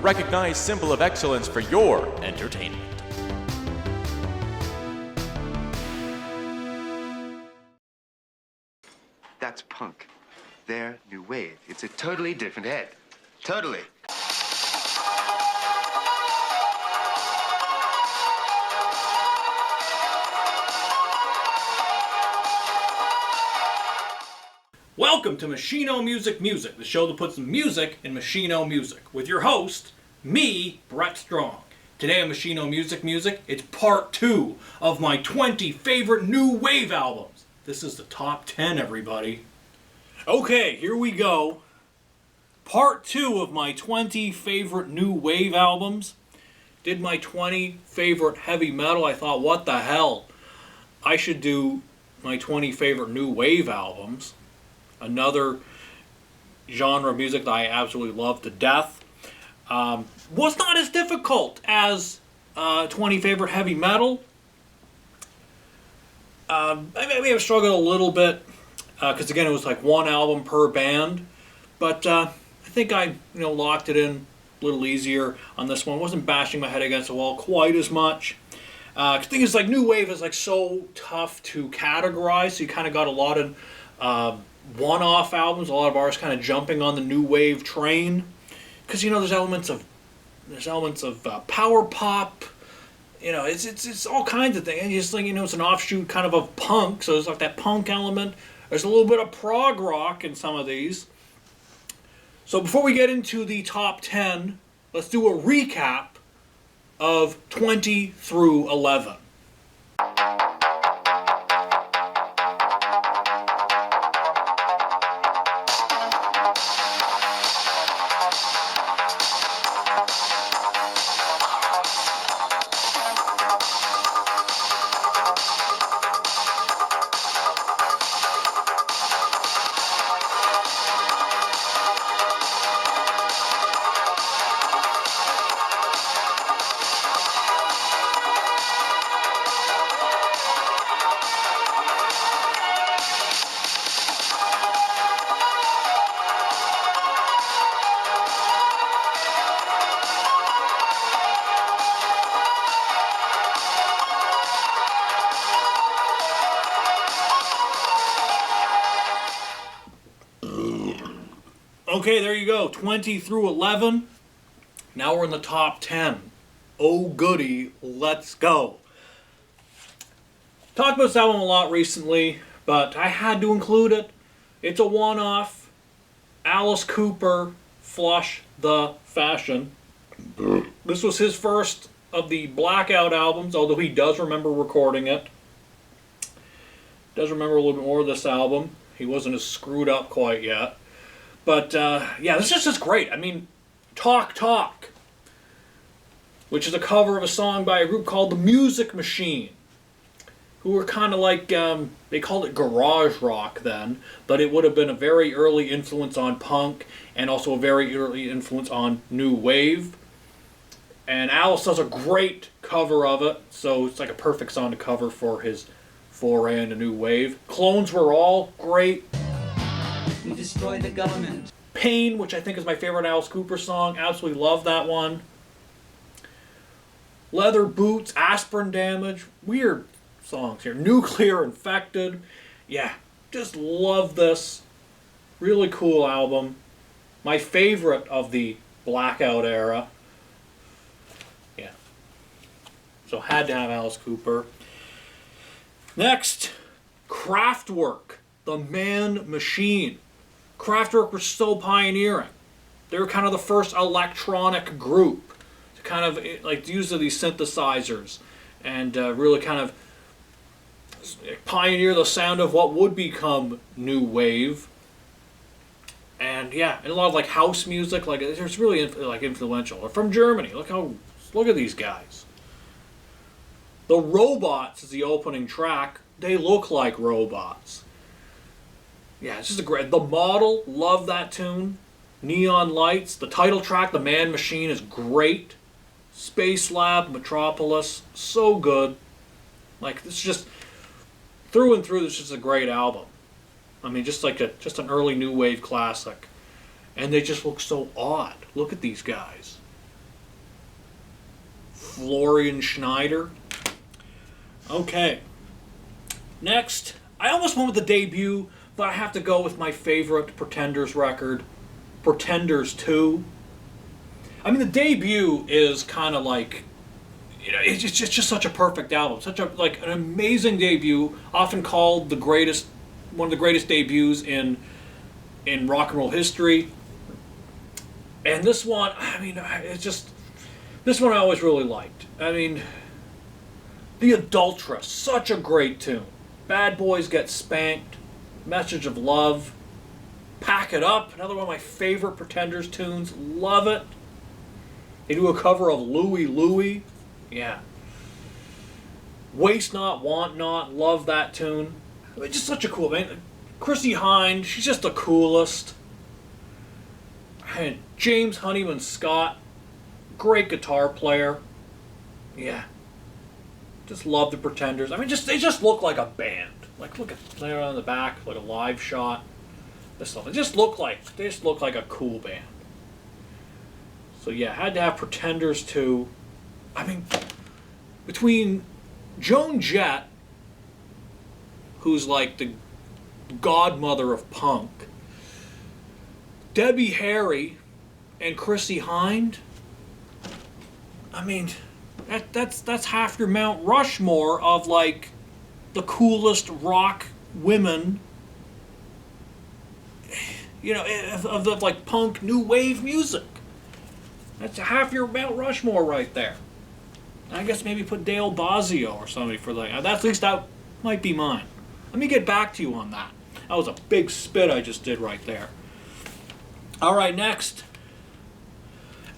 recognized symbol of excellence for your entertainment. That's punk. Their new wave. It's a totally different head. Totally. Welcome to Machino Music, the show that puts music in Machino music, with your host, me, Brett Strong. Today on Machino Music, it's part 2 of my 20 favorite new wave albums. This is the top 10, everybody. Okay, here we go. Part 2 of my 20 favorite new wave albums. Did my 20 favorite heavy metal. I thought, what the hell? I should do my 20 favorite new wave albums. Another genre of music that I absolutely love to death. Was not as difficult as 20 favorite heavy metal. I may have struggled a little bit because again it was like one album per band, but I think I locked it in a little easier on this one. Wasn't bashing my head against the wall quite as much. The thing is, like, new wave is like so tough to categorize. So you kind of got a lot of one-off albums, a lot of artists kind of jumping on the new wave train, because there's elements of power pop, it's all kinds of things. And just like it's an offshoot kind of punk, so there's like that punk element. There's a little bit of prog rock in some of these. So before we get into the top 10, let's do a recap of 20 through 11. Okay, there you go. 20 through 11. Now we're in the top 10. Oh goody, let's go. Talked about this album a lot recently, but I had to include it. It's a one-off. Alice Cooper, Flush the Fashion. This was his first of the Blackout albums, although he does remember recording it. Does remember a little bit more of this album. He wasn't as screwed up quite yet. But, yeah, this is just great. I mean, Talk Talk, which is a cover of a song by a group called The Music Machine, who were kind of like, they called it garage rock then, but it would have been a very early influence on punk and also a very early influence on new wave. And Alice does a great cover of it, so it's like a perfect song to cover for his foray into new wave. Clones Were All great. We destroyed the government. Pain, which I think is my favorite Alice Cooper song. Absolutely love that one. Leather Boots, Aspirin Damage. Weird songs here. Nuclear Infected. Yeah, just love this. Really cool album. My favorite of the Blackout era. Yeah. So had to have Alice Cooper. Next, Kraftwerk, the Man Machine. Kraftwerk was so pioneering. They were kind of the first electronic group to kind of like use these synthesizers and really kind of pioneer the sound of what would become new wave. And yeah, and a lot of like house music, like it's really influential. They're from Germany. Look at these guys. The Robots is the opening track. They look like robots. Yeah, it's just a great... The Model, love that tune. Neon Lights, the title track, The Man Machine, is great. Space Lab, Metropolis, so good. Like, this is just... Through and through, this is just a great album. I mean, just an early new wave classic. And they just look so odd. Look at these guys. Florian Schneider. Okay. Next, I almost went with the debut, but I have to go with my favorite Pretenders record, Pretenders 2. I mean, the debut is kind of like, you know, it's just such a perfect album, such a like an amazing debut, often called the greatest, one of the greatest debuts in rock and roll history. And this one, I mean, it's just, this one I always really liked. I mean, The Adulteress, such a great tune. Bad Boys Get Spanked, Message of Love, Pack It Up, another one of my favorite Pretenders tunes, love it. They do a cover of Louie Louie, yeah. Waste Not, Want Not, love that tune. I mean, just such a cool, man. Chrissie Hynde, she's just the coolest. And James Honeyman Scott, great guitar player. Yeah. Just love the Pretenders. I mean, they just look like a band. Like, look at there on the back, like a live shot. This stuff. They just look like a cool band. So yeah, had to have Pretenders too. I mean, between Joan Jett, who's like the godmother of punk, Debbie Harry, and Chrissie Hynde, I mean, that's half your Mount Rushmore of like the coolest rock women, you know, of the like punk new wave music. That's half your Mount Rushmore right there. I guess maybe put Dale Bozzio or somebody for that. At least that might be mine. Let me get back to you on that. That was a big spit I just did right there. All right, next.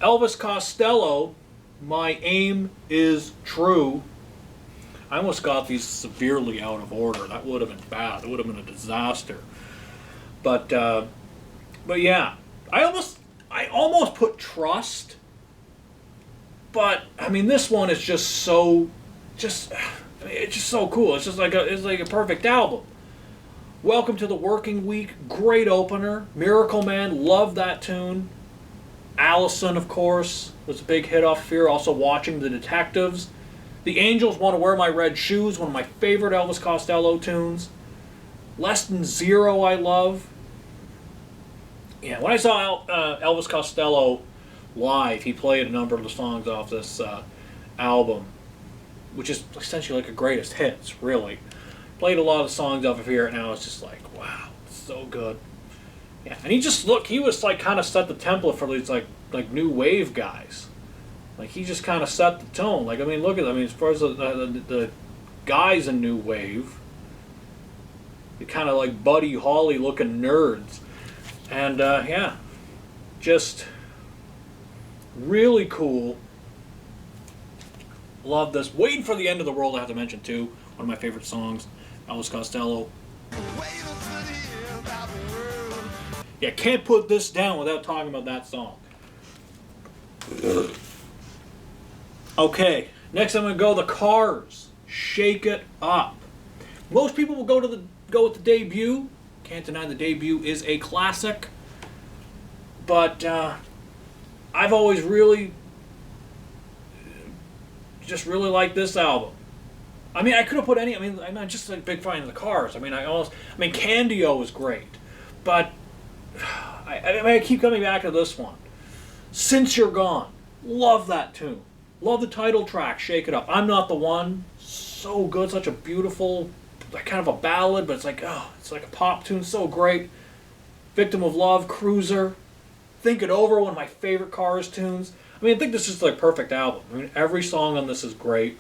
Elvis Costello, My Aim Is True. I almost got these severely out of order. That would have been bad. It would have been a disaster. But yeah, I almost put Trust. But I mean, this one is it's just so cool. It's like a perfect album. Welcome to the Working Week, great opener. Miracle Man, love that tune. Allison, of course, was a big hit off here. Also Watching the Detectives. The Angels Want to Wear My Red Shoes, one of my favorite Elvis Costello tunes. Less Than Zero, I love. Yeah, when I saw Elvis Costello live, he played a number of the songs off this album, which is essentially like a greatest hits, really. Played a lot of the songs off of here, and now it's just like, wow, so good. Yeah, and he was like kind of set the template for these like new wave guys. Like he just kind of set the tone. Like I mean, look at as far as the guys in new wave, you're kind of like Buddy Holly looking nerds, and yeah, just really cool. Love this. Waiting for the End of the World, I have to mention too. One of my favorite songs, Elvis Costello. Yeah, can't put this down without talking about that song. Okay, next I'm gonna go The Cars, Shake It Up. Most people will go with the debut. Can't deny the debut is a classic. But I've always really liked this album. I mean, I could have put any. I mean, I'm just a big fan of The Cars. I mean, Candio was great, but I keep coming back to this one. Since You're Gone, love that tune. Love the title track, Shake It Up. I'm Not the One, so good, such a beautiful, like kind of a ballad, but it's like a pop tune, so great. Victim of Love, Cruiser, Think It Over, one of my favorite Cars tunes. I mean, I think this is like a perfect album. I mean, every song on this is great.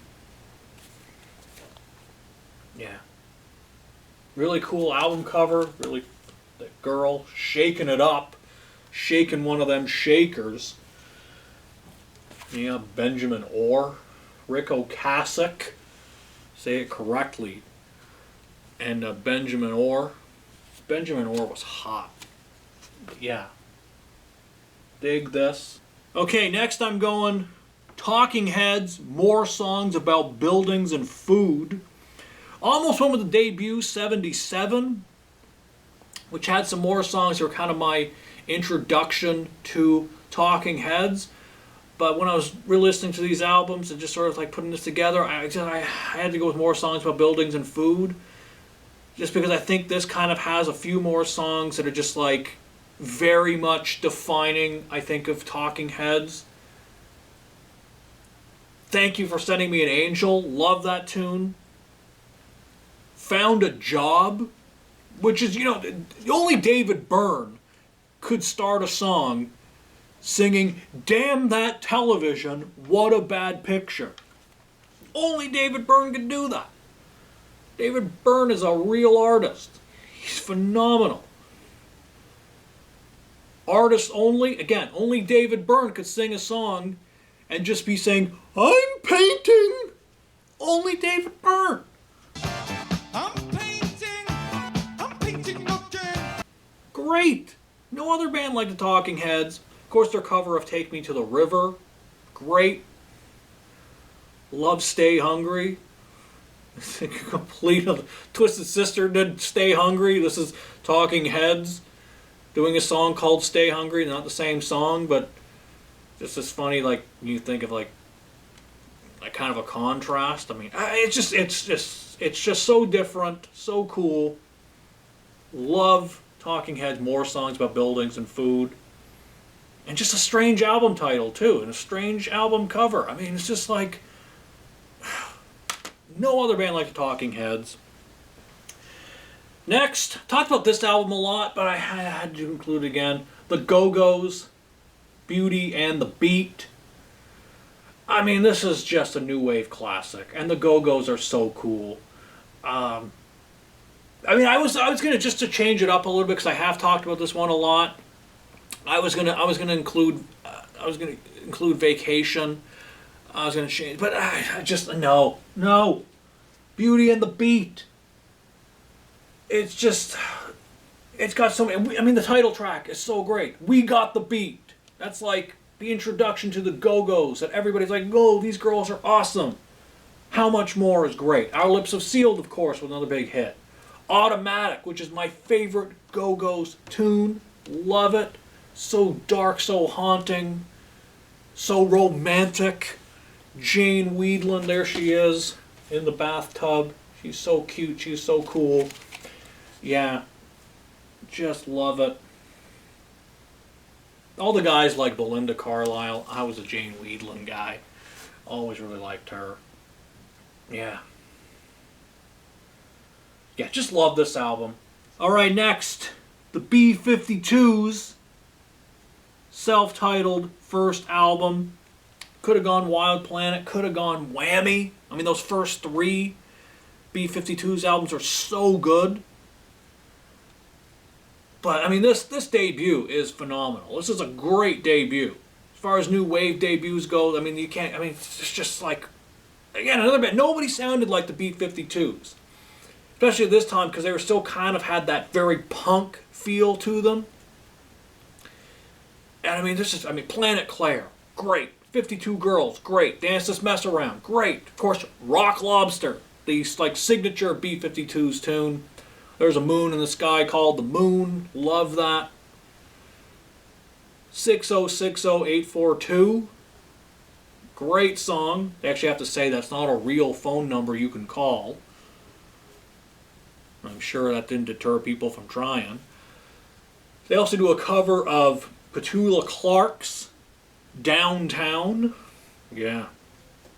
Yeah. Really cool album cover. Really, the girl shaking it up. Shaking one of them shakers. Yeah, Benjamin Orr. Rick Ocasek. Say it correctly. And Benjamin Orr. Benjamin Orr was hot. Yeah. Dig this. Okay, next I'm going Talking Heads, more songs about buildings and food. Almost went with the debut, 77, which had some more songs that were kind of my introduction to Talking Heads. But when I was re-listening to these albums and just sort of like putting this together, I had to go with more songs about buildings and food. Just because I think this kind of has a few more songs that are just like very much defining, I think, of Talking Heads. Thank You for Sending Me an Angel. Love that tune. Found a Job, which is, only David Byrne could start a song singing, "Damn that television, what a bad picture." Only David Byrne could do that. David Byrne is a real artist. He's phenomenal. Artist only, again, only David Byrne could sing a song and just be saying, "I'm painting." Only David Byrne. I'm painting again. Great. No other band like the Talking Heads. Of course, their cover of Take Me to the River. Great. Love Stay Hungry. Complete. Twisted Sister did Stay Hungry. This is Talking Heads doing a song called Stay Hungry. Not the same song, but this is funny. Like, you think of like kind of a contrast. I mean, it's just so different, so cool. Love Talking Heads. More songs about buildings and food, and just a strange album title too, and a strange album cover. I mean, it's just like no other band like the Talking Heads. Next, talked about this album a lot, but I had to include it again. The Go-Go's, Beauty and the Beat. I mean, this is just a new wave classic, and the Go-Go's are so cool. I mean, I was gonna just to change it up a little bit because I have talked about this one a lot. I was gonna include Vacation. I was gonna change, but I just no. Beauty and the Beat. It's got so many. I mean, the title track is so great. We Got the Beat. That's like the introduction to the Go-Go's, that everybody's like, "Oh, these girls are awesome." How Much More is great. Our Lips Have Sealed, of course, was another big hit. Automatic, which is my favorite Go-Go's tune. Love it. So dark, so haunting, so romantic. Jane Weedland, there she is in the bathtub. She's so cute. She's so cool. Yeah, just love it. All the guys like Belinda Carlisle. I was a Jane Weedland guy. Always really liked her. Yeah. Yeah, just love this album. Alright, next. The B-52s. Self-titled first album. Could have gone Wild Planet. Could have gone Whammy. I mean, those first three B-52s albums are so good. But, I mean, this debut is phenomenal. This is a great debut. As far as new wave debuts go, I mean, you can't, I mean, it's just like, again, another band. Nobody sounded like the B-52s. Especially at this time, because they were still kind of had that very punk feel to them. And, I mean, Planet Claire, great. 52 Girls, great. Dance This Mess Around, great. Of course, Rock Lobster, the, like, signature B-52s tune. There's a moon in the sky called The Moon. Love that. 6060842. Great song. They actually have to say that's not a real phone number you can call. I'm sure that didn't deter people from trying. They also do a cover of Petula Clark's Downtown. Yeah.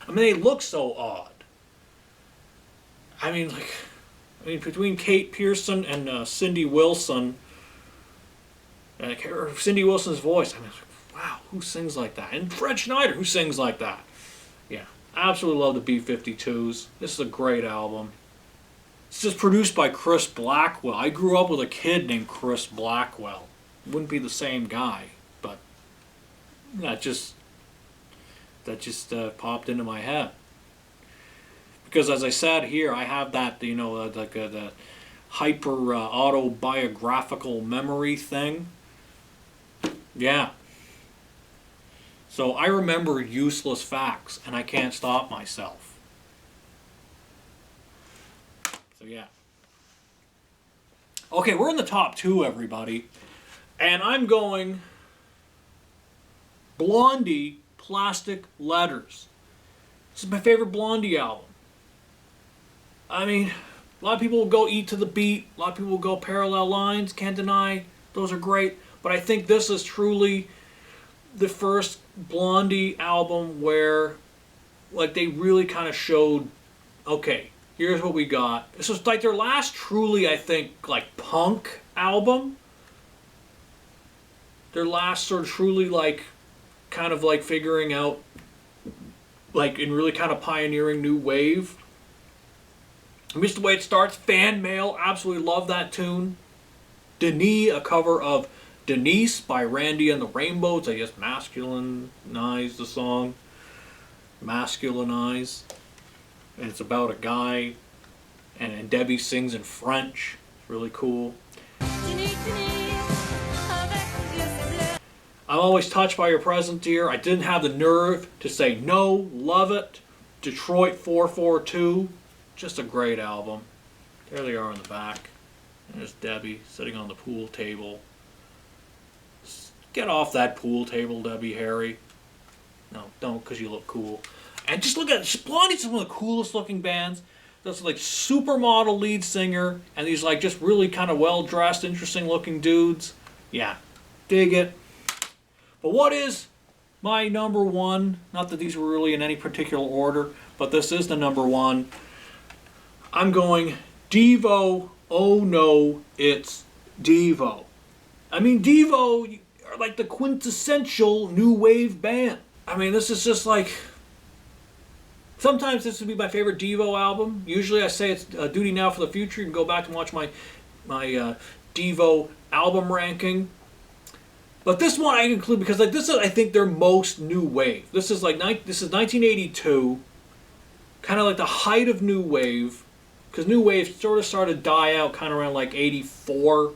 I mean, they look so odd. I mean, between Kate Pearson and Cindy Wilson, or Cindy Wilson's voice, I mean, wow, who sings like that? And Fred Schneider, who sings like that? Yeah, absolutely love the B-52s. This is a great album. It's just produced by Chris Blackwell. I grew up with a kid named Chris Blackwell. Wouldn't be the same guy, but that just popped into my head. Because as I said here, I have that, the hyper autobiographical memory thing. Yeah. So I remember useless facts, and I can't stop myself. So yeah. Okay, we're in the top two, everybody. And I'm going Blondie, plastic letters. This is my favorite Blondie album. I mean, a lot of people will go Eat to the Beat. A lot of people will go Parallel Lines. Can't deny those are great. But I think this is truly the first Blondie album where, like, they really kind of showed, okay, here's what we got. This was like their last truly, I think, like, punk album. Their last sort of truly, like, kind of like figuring out, like, and really kind of pioneering new wave. I mean, just the way it starts. Fan Mail, absolutely love that tune. Denis, a cover of Denise by Randy and the Rainbows. I guess masculinize the song. Masculinize. And it's about a guy. And Debbie sings in French. It's really cool. I'm always touched by your presence, dear. I didn't have the nerve to say no. Love it. Detroit 442. Just a great album. There they are in the back. And there's Debbie sitting on the pool table. Get off that pool table, Debbie Harry. No, don't, because you look cool. And just look at Blondie's one of the coolest looking bands. That's like supermodel lead singer and these like just really kind of well dressed, interesting looking dudes. Yeah, dig it. But what is my number one? Not that these were really in any particular order, but this is the number one. I'm going Devo. Oh no, it's Devo. I mean, Devo are like the quintessential new wave band. I mean, this is just like... Sometimes this would be my favorite Devo album. Usually I say it's Duty Now for the Future. You can go back and watch my Devo album ranking. But this one I include because like this is, I think, their most new wave. This is 1982, kind of like the height of new wave, because new wave sort of started to die out kind of around like 84.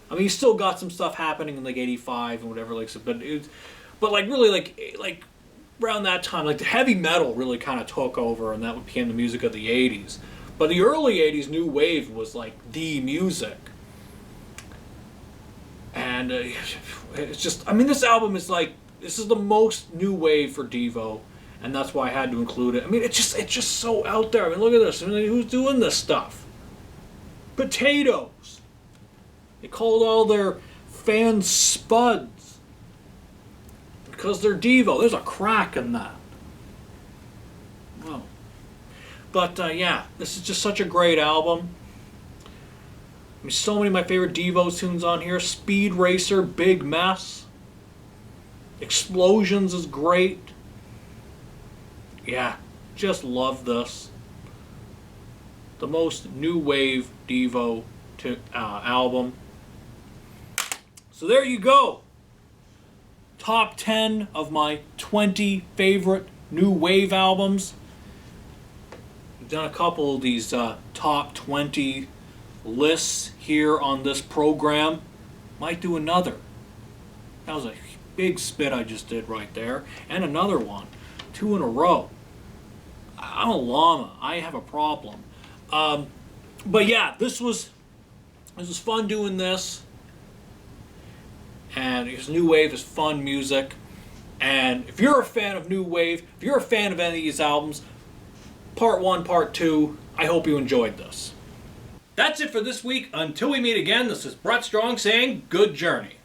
I mean, you still got some stuff happening in like 85 and whatever, like, but like really like around that time, like the heavy metal really kind of took over, and that became the music of the 80s. But the early 80s new wave was like the music. And it's just, I mean, this album is like, this is the most new wave for Devo, and that's why I had to include it. I mean, it's just so out there. I mean, look at this. I mean, who's doing this stuff? Potatoes. They called all their fans spuds because they're Devo. There's a crack in that. Wow. But yeah, this is just such a great album. I mean, so many of my favorite Devo tunes on here. Speed Racer, Big Mess. Explosions is great. Yeah, just love this. The most new wave Devo album. So there you go. Top 10 of my 20 favorite new wave albums. I've done a couple of these top 20 lists here on this program. Might do another. That was a big spit I just did right there. And another one. 2 in a row. I'm a llama. I have a problem. But yeah, this was fun doing this. And because new wave is fun music. And if you're a fan of new wave, if you're a fan of any of these albums, part 1, part 2, I hope you enjoyed this. That's it for this week. Until we meet again, this is Brett Strong saying good journey.